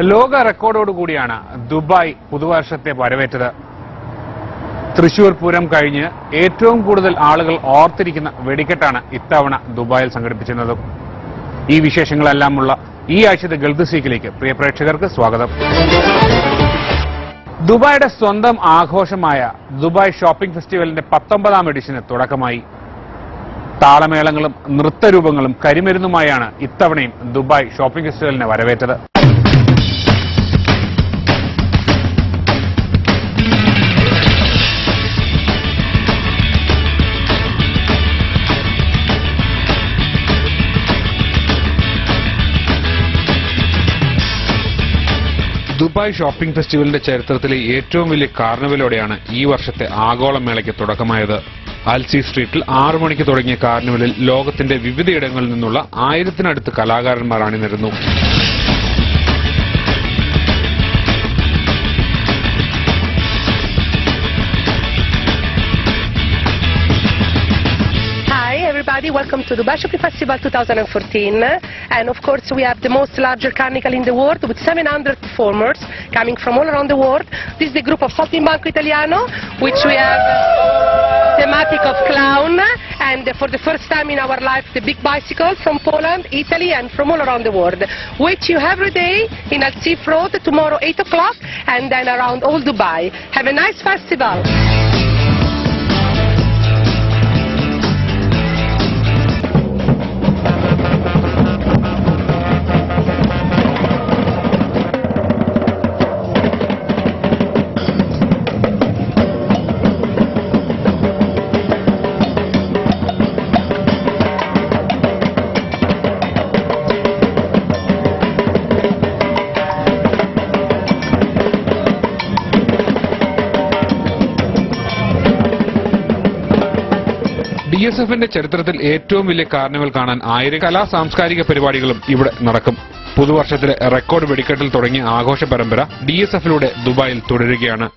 ലോക റെക്കോർഡോടുകൂടിയാണ് ദുബായ് പുതുവർഷത്തെ വരവേറ്റത്. തൃശൂർ പൂരം കഴിഞ്ഞ് ഏറ്റവും കൂടുതൽ ആളുകൾ ഓർത്തിരിക്കുന്ന വെടിക്കെട്ടാണ് ഇത്തവണ ദുബായിൽ സംഘടിപ്പിച്ചിരുന്നത്. ഈ വിശേഷങ്ങളെല്ലാമുള്ള ഈ ആഴ്ചത്തെ ഗൾഫ് സീക്കിലേക്ക് പ്രിയ പ്രേക്ഷകർക്ക് സ്വാഗതം. ദുബായിയുടെ സ്വന്തം ആഘോഷമായ ദുബായ് ഷോപ്പിംഗ് ഫെസ്റ്റിവലിന്റെ 19ാം എഡിഷന് തുടക്കമായി. താളമേളങ്ങളും നൃത്തരൂപങ്ങളും കരിമരുന്നുമായാണ് ഇത്തവണയും ദുബായ് ഷോപ്പിംഗ് ഫെസ്റ്റിവലിനെ വരവേറ്റത്. ദുബായ് ഷോപ്പിംഗ് ഫെസ്റ്റിവലിന്റെ ചരിത്രത്തിലെ ഏറ്റവും വലിയ കാർണിവലോടെയാണ് ഈ വർഷത്തെ ആഗോള മേളയ്ക്ക് തുടക്കമായത്. അൽസി സ്ട്രീറ്റിൽ 6 മണിക്ക് തുടങ്ങിയ കാർണിവലിൽ ലോകത്തിന്റെ വിവിധയിടങ്ങളിൽ നിന്നുള്ള 1000-നടുത്ത് കലാകാരന്മാർ അണിനിരന്നു. Welcome to Dubai Shopping Festival 2014, and of course we have the most larger carnival in the world with 700 performers coming from all around the world. This is the group of Saltimbanco Italiano, which we have thematic of clown, and for the first time in our life the big bicycle from Poland, Italy and from all around the world, which you have every day in Al Sif Road tomorrow 8 o'clock and then around all Dubai. Have a nice festival. DSFന്റെ ചരിത്രത്തിൽ ഏറ്റവും വലിയ carnival കാണാൻ 1000 കലാ സാംസ്കാരിക പരിപാടികളും ഇവിടെ നടക്കും. പുതുവർഷത്തിലെ record വെടിക്കെട്ടിൽ തുടങ്ങിയ ആഘോഷ പരമ്പര DSFലൂടെ ദുബായിൽ തുടരുകയാണ്.